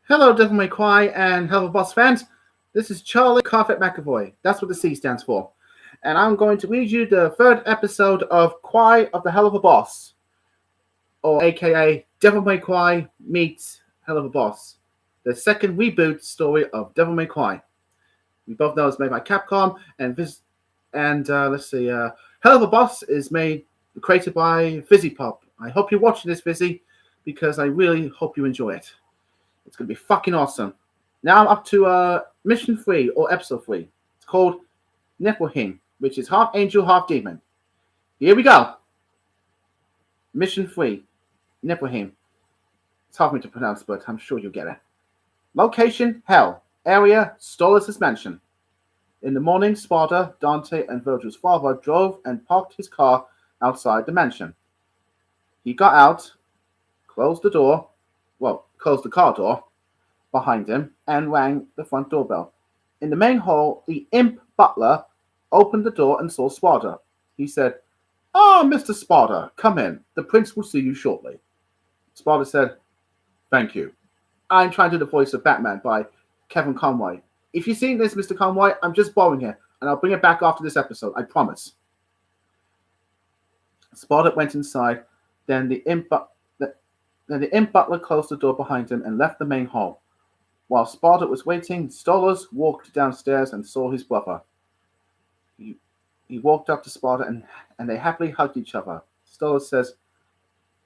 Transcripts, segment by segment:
Hello, Devil May Cry and Helluva Boss fans. This is Charlie Carpet McAvoy. That's what the C stands for. And I'm going to read you the third episode of Cry of the Helluva Boss, or aka Devil May Cry meets Helluva Boss, the second reboot story of Devil May Cry. We both know it's made by Capcom, and Helluva Boss is created by VivziePop. I hope you're watching this, Vizzy, because I really hope you enjoy it. It's going to be fucking awesome. Now I'm up to mission 3 or episode 3. It's called Niflheim, which is half angel, half demon. Here we go. Mission 3, Niflheim. It's hard for me to pronounce, but I'm sure you'll get it. Location, Hell. Area, Stolas' mansion. In the morning, Sparta, Dante, and Virgil's father drove and parked his car outside the mansion. He got out, closed the car door behind him, and rang the front doorbell. In the main hall, the imp butler opened the door and saw Sparta. He said, Mr. Sparta, come in. The prince will see you shortly. Sparta said, thank you. I'm trying to do the voice of Batman by Kevin Conroy. If you've seen this, Mr. Conroy, I'm just borrowing it, and I'll bring it back after this episode, I promise. Sparta went inside, then the imp butler closed the door behind him and left the main hall. While Sparta was waiting, Stolas walked downstairs and saw his brother. He walked up to Sparta and they happily hugged each other. Stolas says,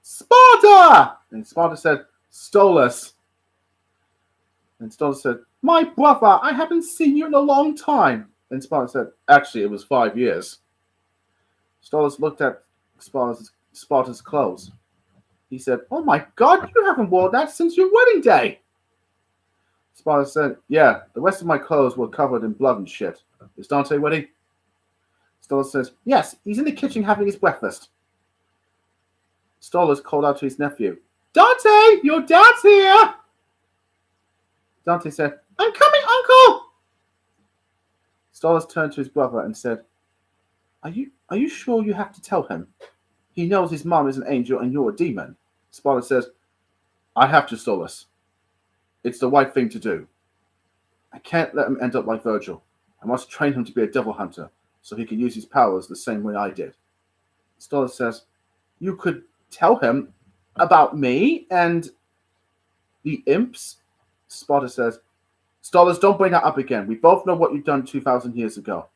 Sparta! And Sparta said, Stolas. And Stolas said, my brother, I haven't seen you in a long time. And Sparta said, actually, it was 5 years. Stolas looked at Sparta's clothes. He said, oh my God, you haven't worn that since your wedding day. Sparta said, yeah, the rest of my clothes were covered in blood and shit. Is Dante ready? Stolas says, yes, he's in the kitchen having his breakfast. Stolas called out to his nephew, Dante, your dad's here. Dante said, I'm coming, Uncle. Stolas turned to his brother and said, Are you sure you have to tell him? He knows his mom is an angel and you're a demon. Sparta says, I have to, Stolas. It's the right thing to do. I can't let him end up like Virgil. I must train him to be a devil hunter so he can use his powers the same way I did. Stolas says, you could tell him about me and the imps? Sparta says, Stolas, don't bring that up again. We both know what you've done 2,000 years ago.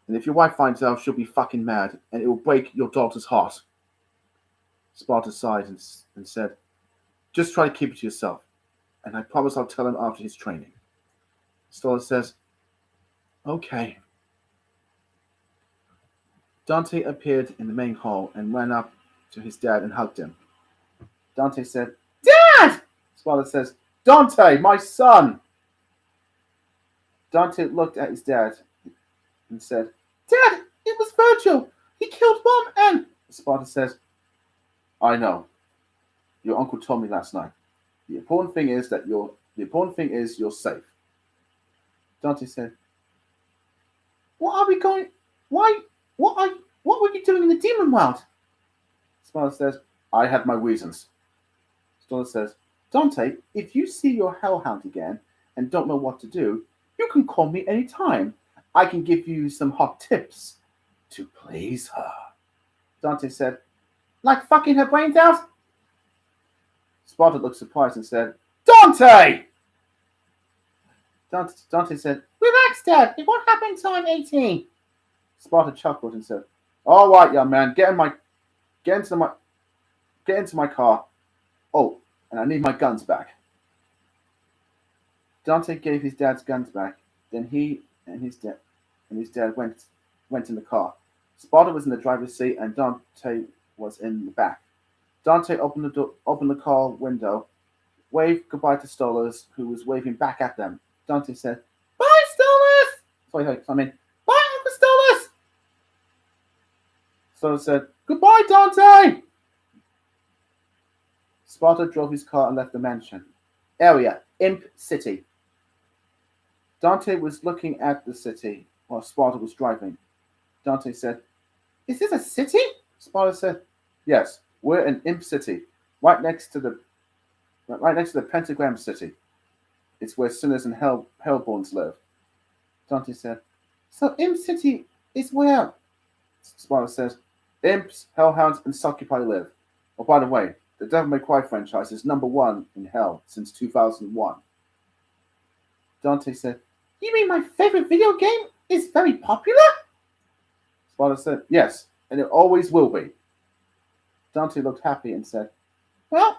And if your wife finds out, she'll be fucking mad, and it will break your daughter's heart. Sparta sighed and said, just try to keep it to yourself, and I promise I'll tell him after his training. Stolas says, okay. Dante appeared in the main hall and ran up to his dad and hugged him. Dante said, Dad! Sparta says, Dante, my son! Dante looked at his dad and said, Dad, it was Virgil. He killed Mom and... Sparta says, I know. Your uncle told me last night. The important thing is you're safe. Dante said, What were you doing in the demon world? Sparta says, I had my reasons. Stolas says, Dante, if you see your hellhound again and don't know what to do, you can call me anytime. I can give you some hot tips to please her. Dante said, like fucking her brains out? Sparta looked surprised and said, Dante! Dante said, relax, Dad. It won't happen until I'm 18. Sparta chuckled and said, all right, young man, get into my car. Oh, and I need my guns back. Dante gave his dad's guns back. Then he and his dad went in the car. Sparta was in the driver's seat and Dante was in the back. Dante opened the car window, waved goodbye to Stolas, who was waving back at them. Dante said, bye, Stolas! Bye, Uncle Stolas! Stolas said, goodbye, Dante! Sparta drove his car and left the mansion. Area, Imp City. Dante was looking at the city while Sparta was driving. Dante said, is this a city? Sparta said, yes, we're in Imp City, right next to the right next to the Pentagram City. It's where sinners and hellborns live. Dante said, so Imp City is where, Sparta says, Imps, Hellhounds, and Succubi live. Oh, by the way, the Devil May Cry franchise is #1 in Hell since 2001. Dante said, you mean my favorite video game is very popular? Sparta said, yes, and it always will be. Dante looked happy and said, well,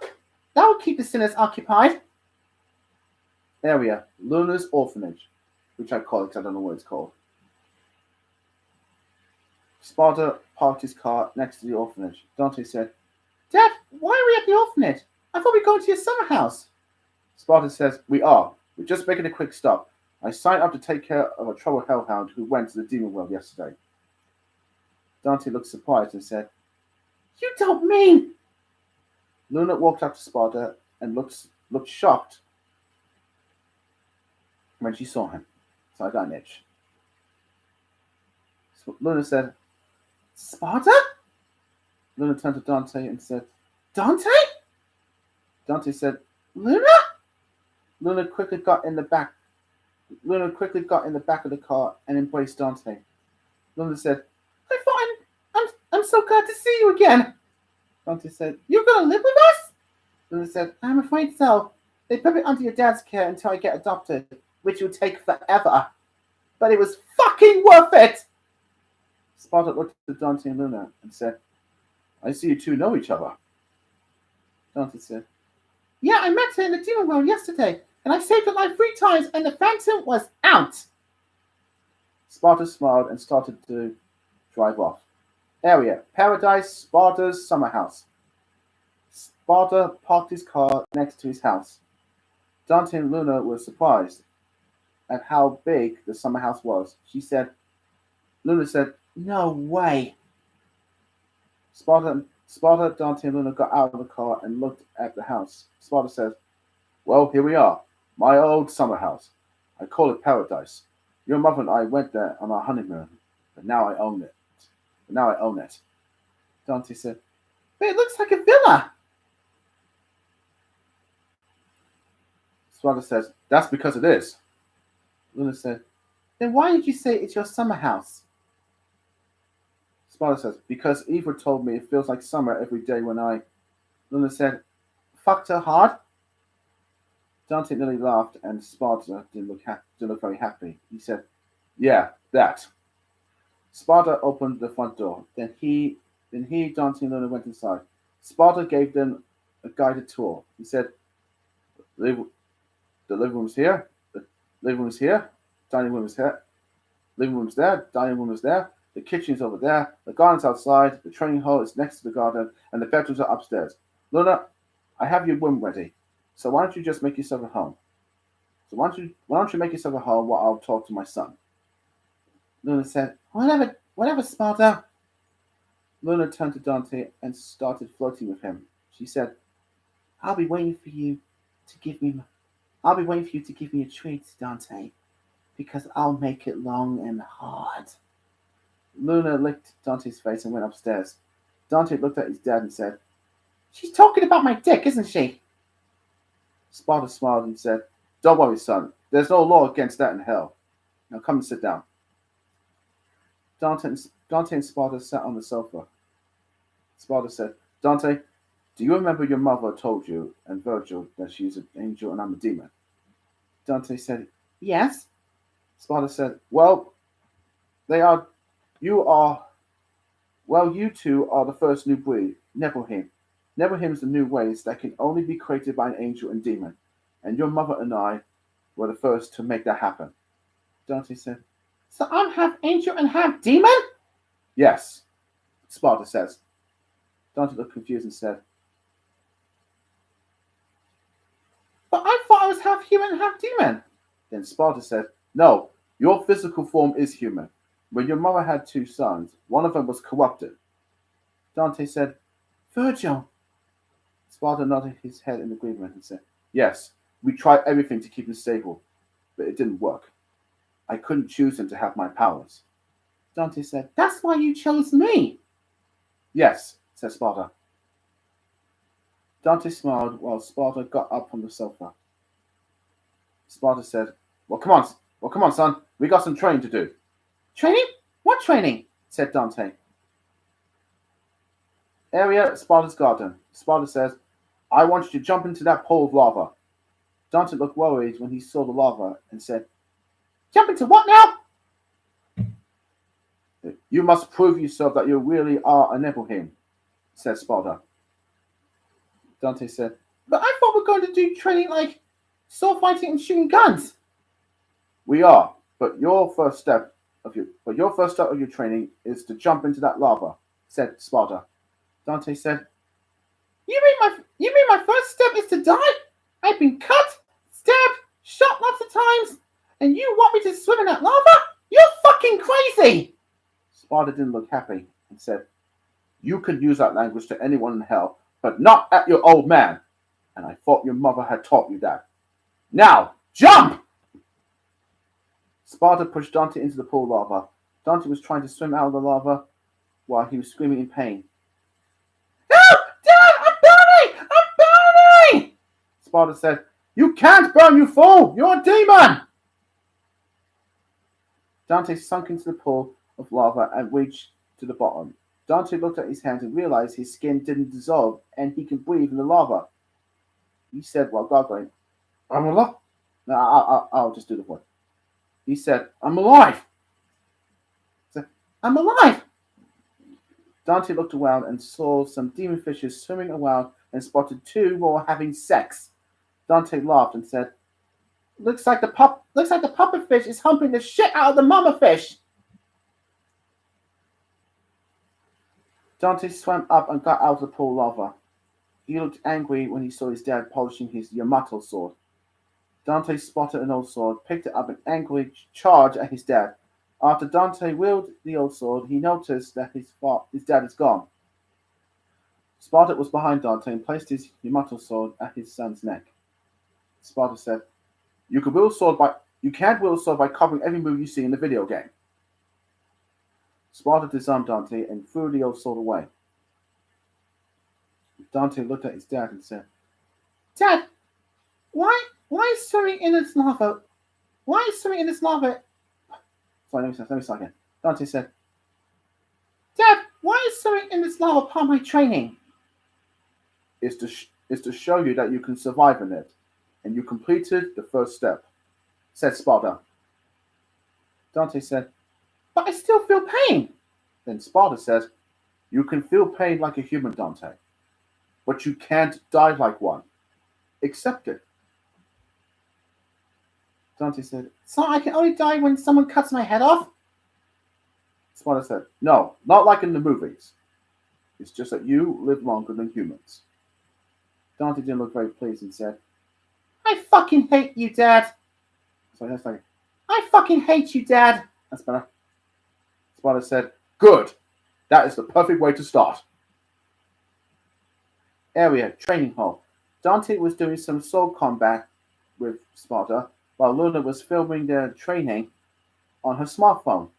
that will keep the sinners occupied. Area, Luna's Orphanage, which I call it because I don't know what it's called. Sparta parked his car next to the orphanage. Dante said, Dad, why are we at the orphanage? I thought we were going to your summer house. Sparta says, we are. We're just making a quick stop. I signed up to take care of a troubled hellhound who went to the demon world yesterday. Dante looked surprised and said, you don't mean... Luna walked up to Sparta and looked shocked when she saw him. So I got an itch. So Luna said, Sparta? Luna turned to Dante and said, Dante? Dante said, Luna? Luna quickly got in the back of the car and embraced Dante. Luna said, I'm so glad to see you again. Dante said, you're going to live with us? Luna said, I'm afraid so. They put me under your dad's care until I get adopted, which will take forever. But it was fucking worth it! Sparta looked at Dante and Luna and said, I see you two know each other. Dante said, yeah, I met her in the demon world yesterday, and I saved her life 3 times, and the phantom was out. Sparta smiled and started to drive off. Area, Paradise, Sparta's summer house. Sparta parked his car next to his house. Dante and Luna were surprised at how big the summer house was. Luna said, no way. Sparta, Dante, and Luna got out of the car and looked at the house. Sparta said, well, here we are. My old summer house. I call it Paradise. Your mother and I went there on our honeymoon, but now I own it. Dante said, but it looks like a villa. Sparta says, that's because it is. Luna said, then why did you say it's your summer house? Sparta says, because Eva told me it feels like summer every day when I... Luna said, fucked her hard? Dante nearly laughed and Sparta didn't look very happy. He said, yeah, that. Sparta opened the front door. Then he, Dante, and Luna went inside. Sparta gave them a guided tour. He said, the living room's here. The living room's here. Dining room is here. Living room's there. Dining room is there. The kitchen's over there. The garden's outside. The training hall is next to the garden. And the bedrooms are upstairs. Luna, I have your room ready. So why don't you just make yourself at home? Why don't you make yourself at home while I'll talk to my son? Luna said, whatever, Sparta. Luna turned to Dante and started flirting with him. She said, I'll be waiting for you to give me a treat, Dante, because I'll make it long and hard. Luna licked Dante's face and went upstairs. Dante looked at his dad and said, she's talking about my dick, isn't she? Sparta smiled and said, don't worry, son. There's no law against that in hell. Now come and sit down. Dante and Sparta sat on the sofa. Sparta said, Dante, do you remember your mother told you and Virgil that she's an angel and I'm a demon? Dante said, yes. Sparta said, well, you two are the first new breed, Nephilim. Nephilim's the new race that can only be created by an angel and demon. And your mother and I were the first to make that happen. Dante said, so I'm half angel and half demon? Yes, Sparta says. Dante looked confused and said, but I thought I was half human and half demon. Then Sparta said, no, your physical form is human. When your mother had 2 sons, one of them was corrupted. Dante said, Virgil. Sparta nodded his head in agreement and said, yes, we tried everything to keep him stable, but it didn't work. I couldn't choose him to have my powers. Dante said, that's why you chose me. Yes, said Sparta. Dante smiled while Sparta got up from the sofa. Sparta said, Well, come on, son. We got some training to do. Training? What training? Said Dante. Area Sparta's garden. Sparta says, I want you to jump into that pool of lava. Dante looked worried when he saw the lava and said, Jump into what now? You must prove yourself that you really are a Nephilim, said Sparta. Dante said, But I thought we were going to do training like sword fighting and shooting guns. We are, but your first step of your training is to jump into that lava, said Sparta. Dante said, You mean my first step is to die? I've been cut, stabbed, shot lots of times, and you want me to swim in that lava? You're fucking crazy! Sparta didn't look happy and said, You can use that language to anyone in hell, but not at your old man. And I thought your mother had taught you that. Now, jump! Sparta pushed Dante into the pool of lava. Dante was trying to swim out of the lava while he was screaming in pain. Help! Dad! I'm burning! I'm burning! Sparta said, You can't burn, you fool! You're a demon! Dante sunk into the pool of lava and reached to the bottom. Dante looked at his hands and realized his skin didn't dissolve and he could breathe in the lava. He said while gargling, I'm alive. No, I'll just do the voice. He said, I'm alive. Said, I'm alive. Dante looked around and saw some demon fishes swimming around and spotted two more having sex. Dante laughed and said, Looks like the puppet fish is humping the shit out of the mama fish. Dante swam up and got out of the pool of lava. He looked angry when he saw his dad polishing his Yamato sword. Dante spotted an old sword, picked it up and angrily charged at his dad. After Dante wielded the old sword, he noticed that his dad is gone. Sparta was behind Dante and placed his Yamato sword at his son's neck. Sparta said, You can't wield a sword by copying every move you see in the video game. Sparta disarmed Dante and threw the old sword away. Dante looked at his dad and said, Dad, why is swimming in this lava? Why is swimming in this lava? Sorry, let me start again. Dante said, Dad, why is swimming in this lava part of my training? It's to show you that you can survive in it, and you completed the first step, said Sparta. Dante said, But I still feel pain. Then Sparta said, You can feel pain like a human, Dante, but you can't die like one. Accept it. Dante said, So I can only die when someone cuts my head off? Sparta said, No, not like in the movies. It's just that you live longer than humans. Dante didn't look very pleased and said, I fucking hate you, Dad. Sorry, that's like, I fucking hate you, Dad. That's better. Sparta said, Good. That is the perfect way to start. Area, training hall. Dante was doing some sword combat with Sparta, while Luna was filming their training on her smartphone.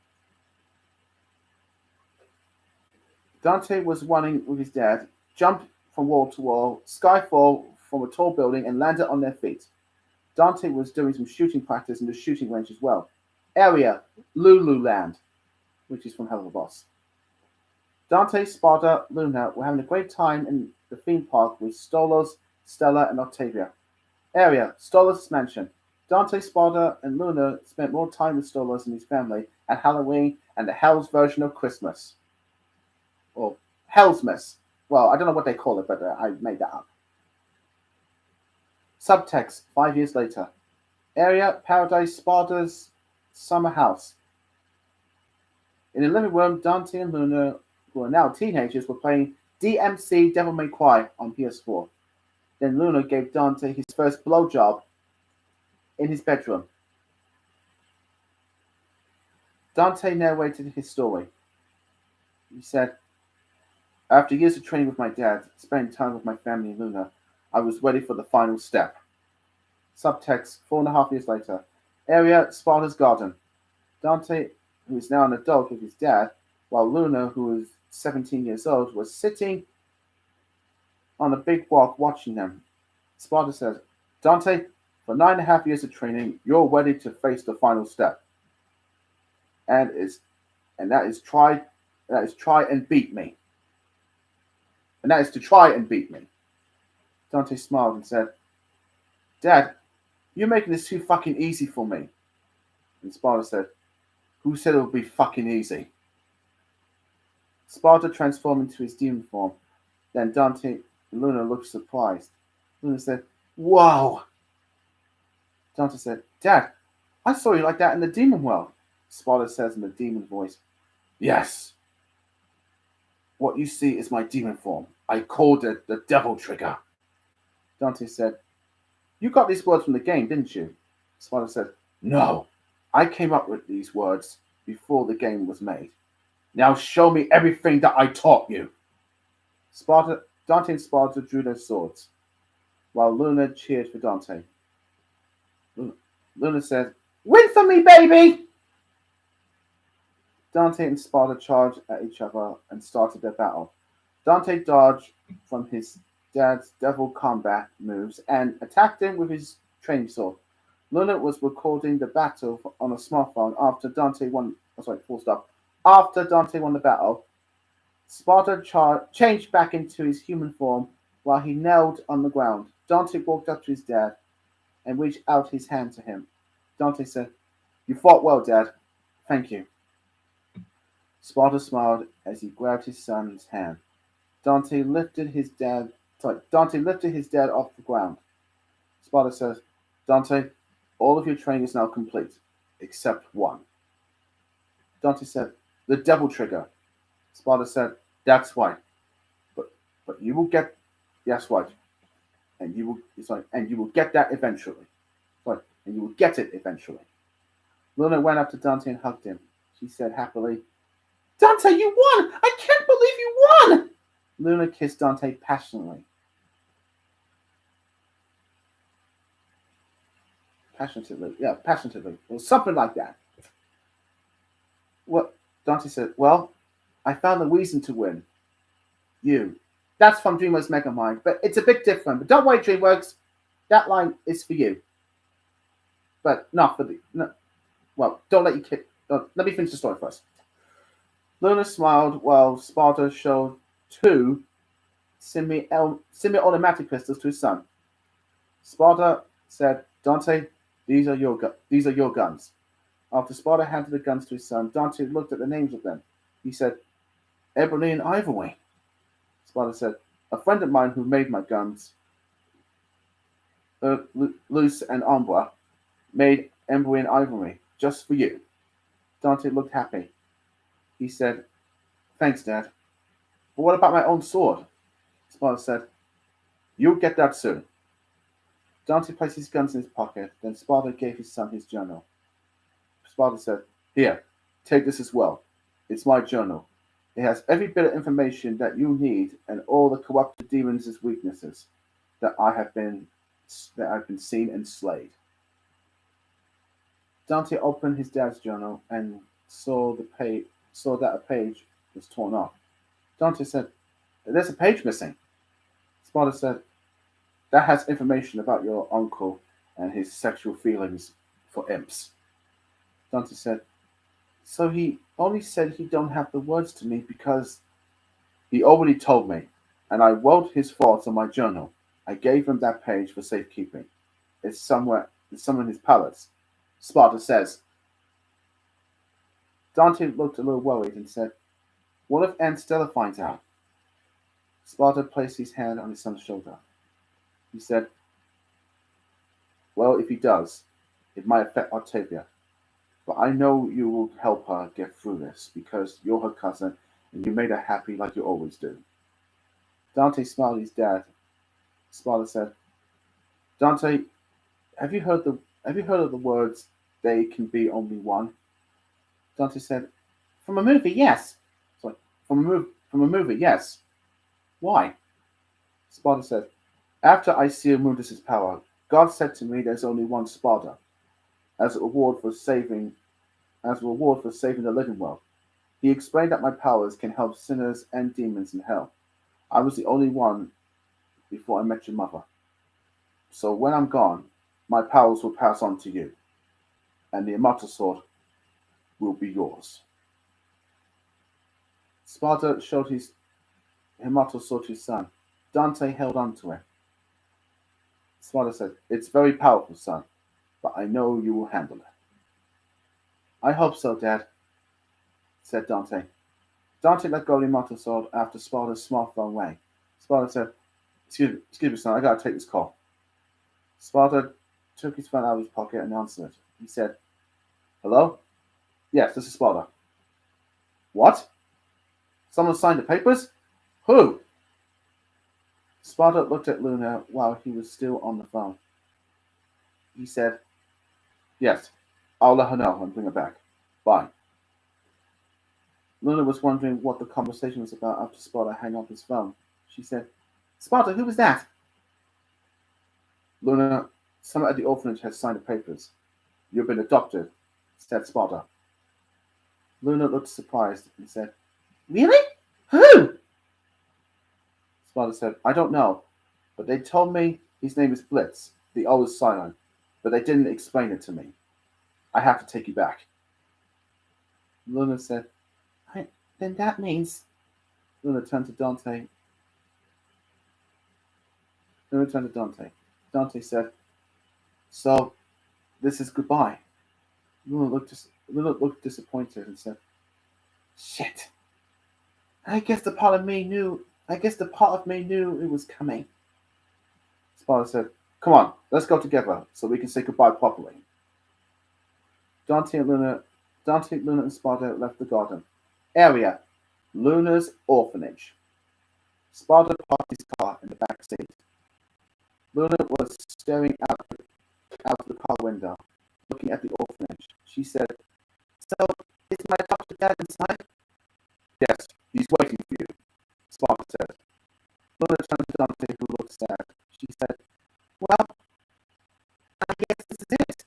Dante was running with his dad, jumped from wall to wall, skyfall from a tall building, and landed on their feet. Dante was doing some shooting practice in the shooting range as well. Area, Lululand, which is from HELLUVAVERSE. Dante, Sparta, Luna were having a great time in the theme park with Stolos, Stella, and Octavia. Area, Stolos' mansion. Dante, Sparta, and Luna spent more time with Stolos and his family at Halloween and the Hell's version of Christmas. Or Hellsmas. Well, I don't know what they call it, but I made that up. Subtext, 5 years later. Area, Paradise, Sparta's summer house. In the living room, Dante and Luna, who are now teenagers, were playing DMC Devil May Cry on PS4. Then Luna gave Dante his first blowjob in his bedroom. Dante narrated his story. He said, After years of training with my dad, spending time with my family and Luna, I was ready for the final step. Subtext, 4.5 years later. Area, Sparta's garden. Dante, who is now an adult with his dad, while Luna, who is 17 years old, was sitting on a big rock watching them. Sparta says, Dante, for 9.5 years of training, you're ready to face the final step. And that is try and beat me. And that is to try and beat me. Dante smiled and said, Dad, you're making this too fucking easy for me. And Sparta said, who said it would be fucking easy? Sparta transformed into his demon form. Then Dante and Luna looked surprised. Luna said, whoa! Dante said, Dad, I saw you like that in the demon world. Sparta says in the demon voice, yes. What you see is my demon form. I called it the devil trigger. Dante said, you got these words from the game, didn't you? Sparta said, no. I came up with these words before the game was made. Now show me everything that I taught you. Dante and Sparta drew their swords, while Luna cheered for Dante. Luna said, win for me, baby! Dante and Sparta charged at each other and started their battle. Dante dodged from his dad's devil combat moves and attacked him with his training sword. Luna was recording the battle on a smartphone after Dante won. After Dante won the battle, Sparta changed back into his human form while he knelt on the ground. Dante walked up to his dad and reached out his hand to him. Dante said, you fought well, Dad. Thank you. Sparta smiled as he grabbed his son's hand. Dante lifted his dad off the ground. Sparta says, Dante, all of your training is now complete, except one. Dante said, the devil trigger. Sparta said, that's right. But you will get, yes, right. And you will get that eventually. Sorry, and you will get it eventually. Luna went up to Dante and hugged him. She said happily, Dante, you won! I can't believe you won! Luna kissed Dante passionately. Passionately. Or something like that. Well, Dante said, well, I found a reason to win. You. That's from DreamWorks Megamind, but it's a bit different. But don't worry, DreamWorks, that line is for you. But not for the... No, well, don't let you kid... Let me finish the story first. Luna smiled while Sparta showed two semi-automatic pistols to his son. Sparta said, Dante, these are your guns. After Sparta handed the guns to his son, Dante looked at the names of them. He said, Ebony and Ivory. Sparta said, a friend of mine who made my guns, Luce and Umbra, made Ebony and Ivory just for you. Dante looked happy. He said, thanks, Dad. But what about my own sword? Sparta said, you'll get that soon. Dante placed his guns in his pocket. Then Sparta gave his son his journal. Sparta said, here, take this as well. It's my journal. It has every bit of information that you need and all the corrupted demons' weaknesses that I've been seen and slayed. Dante opened his dad's journal and saw that a page was torn off. Dante said, there's a page missing. Sparta said, that has information about your uncle and his sexual feelings for imps. Dante said, so he only said he don't have the words to me because he already told me, and I wrote his thoughts on my journal. I gave him that page for safekeeping. It's somewhere in his palace. Sparta says. Dante looked a little worried and said, what if Aunt Stella finds out? Sparta placed his hand on his son's shoulder. He said, well, if he does, it might affect Octavia. But I know you will help her get through this because you're her cousin and you made her happy like you always do. Dante smiled at his dad. Sparta said, Dante, have you heard of the words, they can be only one? Dante said, from a movie, yes. Sorry, from a movie, yes. Why? Sparta said, after I sealed Mundus's power, God said to me there's only one Sparta, as a reward for saving the living world. He explained that my powers can help sinners and demons in hell. I was the only one before I met your mother. So when I'm gone, my powers will pass on to you, and the immortal sword will be yours. Sparta showed his immortal sword to his son. Dante held on to it. Sparta said, "It's very powerful, son, but I know you will handle it." "I hope so, Dad," said Dante. Dante let go of the immortal sword after Sparta's smartphone rang. Sparta said, excuse me, son, I gotta take this call." Sparta took his phone out of his pocket and answered it. He said, "Hello? Yes, this is Sparta." "What? Someone signed the papers? Who?" Sparta looked at Luna while he was still on the phone. He said, "Yes, I'll let her know and bring her back. Bye." Luna was wondering what the conversation was about after Sparta hung up his phone. She said, "Sparta, who was that?" "Luna, someone at the orphanage has signed the papers. You've been adopted," said Sparta. Luna looked surprised and said, "Really? Who?" Sparta said, "I don't know, but they told me his name is Blitz, the O is silent, but they didn't explain it to me. I have to take you back." Luna said, "Then that means..." Luna turned to Dante. Dante said, "So, this is goodbye." Luna looked disappointed and said, "Shit. I guess the part of me knew it was coming." Sparta said, "Come on, let's go together so we can say goodbye properly." Dante, Luna, and Sparta left the garden. Area: Luna's orphanage. Sparta parked his car in the back seat. Luna was staring out the car window, looking at the orphanage. She said, "So, is my adopted dad inside?" "Yes, he's waiting for you," Sparta said. Luna turned to Dante, who looked sad. She said, "Well, I guess this is it."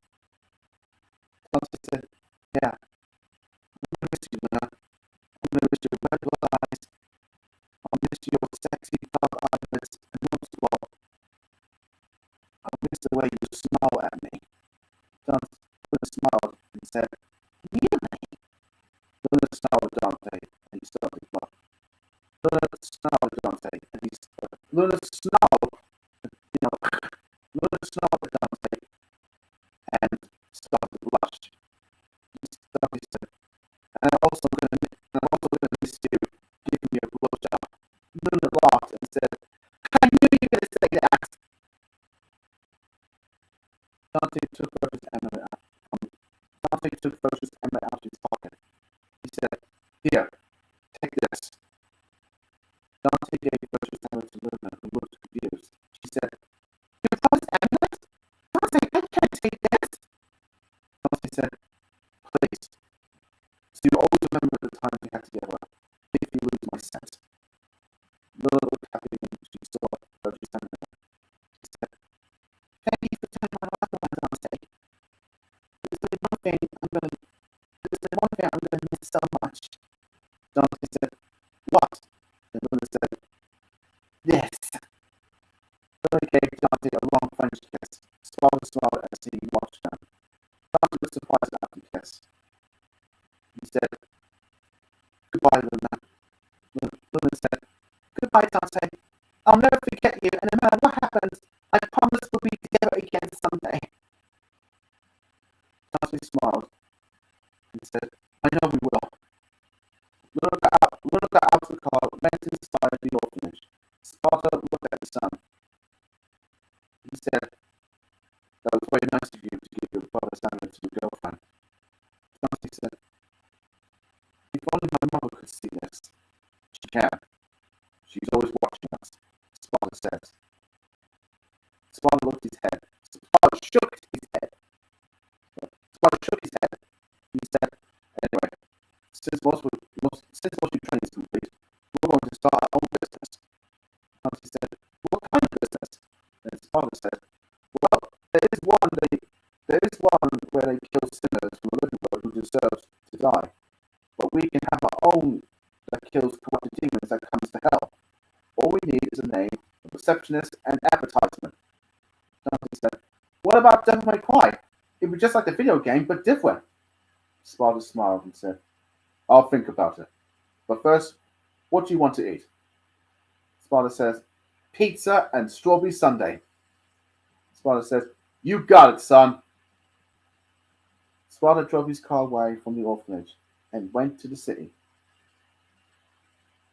Dante said, "Yeah, I'm gonna miss you, Luna. I'm gonna miss your red blood eyes. I'll miss your sexy dark eyelids, and most of all, I'll miss the way you smile at me." Luna smiled and said, "Really?" Luna snarled at Dante, and he started to laugh. Luna snarled at Dante, and he started. Luna snarled at Dante, and started to blush. Dante said, "And I'm also gonna miss you giving me a blowjob." Luna laughed and said, "I knew you were gonna say that." Dante took Rose's emerald out of his pocket. He said, "Here, take this." Dante gave Rose's emerald to Luna, who looked confused. She said, "Your Rose's emerald? Dante, I can't take this." Dante said, "Please, so you always remember the time we had together, if you lose my scent." Luna looked happy when she saw Rose's emerald. She said, "Thank you for turning my life around, Dante. This is the one thing I'm gonna miss so much." Dante said, "What?" And Luna said, "This." Luna gave Dante a long French kiss. Sparta smiled as he watched them. Dante was surprised after the kiss. He said, "Goodbye, Luna." Luna said, "Goodbye, Dante. I'll never forget you, and no matter what happens, I promise we'll be together again someday." Dante smiled and said, "I know we will." Luna got out of the car, went inside the orphanage. Sparta looked at the sun. He said, "That was very nice of you to give your brother's hand to your girlfriend." Dante said, "If only my mother could see this." "She can. She's always watching us," Sparta said. Sparta looked his head. Sparta shook his head. He said, "Anyway, since most of your training is complete, we're going to start our own business." Dante said, "What kind of business?" And Sparta said, "Well, there is one where they kill sinners from a living world who deserves to die. But we can have our own that kills corrupted demons that comes to hell. All we need is a name, a receptionist, advertisement. Dante said, what about Devil May Cry? It was just like the video game, but different. Sparta smiled and said, I'll think about it. But first, what do you want to eat? Sparta says, pizza and strawberry sundae. Sparta says, you got it, son. Sparta drove his car away from the orphanage and went to the city.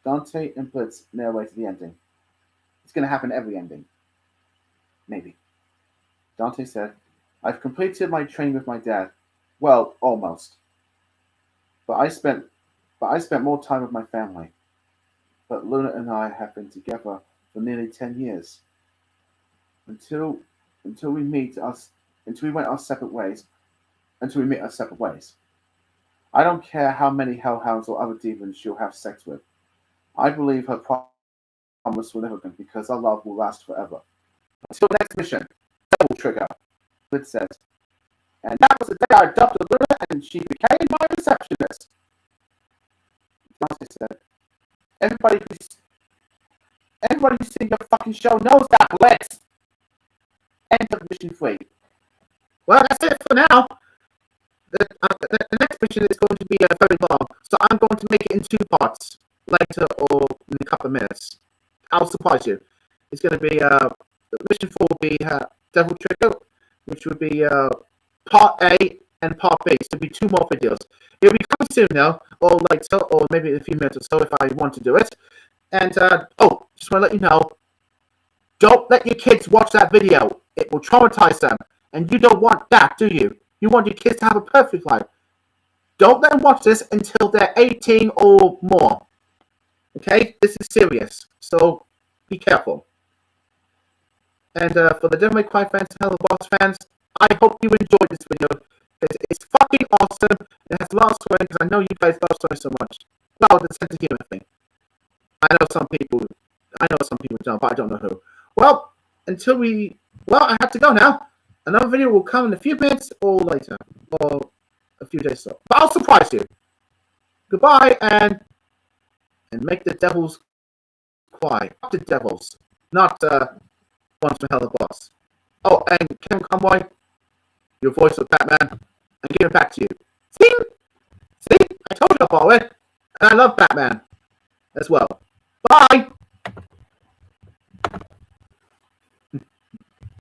Dante and Blitz narrated the ending. It's going to happen every ending. Maybe. Dante said, I've completed my training with my dad. Well, almost. But I spent more time with my family. But Luna and I have been together for nearly 10 years. Until we meet our separate ways. Until we meet our separate ways. I don't care how many hellhounds or other demons she'll have sex with. I believe her promise will never end because our love will last forever. Until next mission, Devil Trigger, Blitz says. And that was the day I adopted Luna and she became my receptionist. Dante said, Everybody who's seen your fucking show knows that, Blitz. End of mission 3. Well, that's it for now. The next mission is going to be very long, so I'm going to make it in 2 parts later or in a couple of minutes. I'll surprise you. It's going to be mission 4 will be Devil Trigger, which would be part A and part B. So it'll be 2 more videos. It'll be coming soon now, or later, or maybe in a few minutes or so if I want to do it. And just want to let you know, don't let your kids watch that video. It will traumatize them, and you don't want that, do you? You want your kids to have a perfect life. Don't let them watch this until they're 18 or more. Okay? This is serious. So be careful. And for the Devil May Cry fans and HELLUVAVERSE fans, I hope you enjoyed this video. It's fucking awesome. It has a lot of swearing because I know you guys love swearing so much. Well, the sense of humor thing. I know some people don't, but I don't know who. Well, I have to go now. Another video will come in a few minutes or later, or a few days or so. But I'll surprise you. Goodbye, and make the devils cry. Not the devils, not ones from HELLUVAVERSE. Oh, and Kevin Conroy, your voice of Batman, I'm giving it back to you. See, I told you about it, and I love Batman as well. Bye.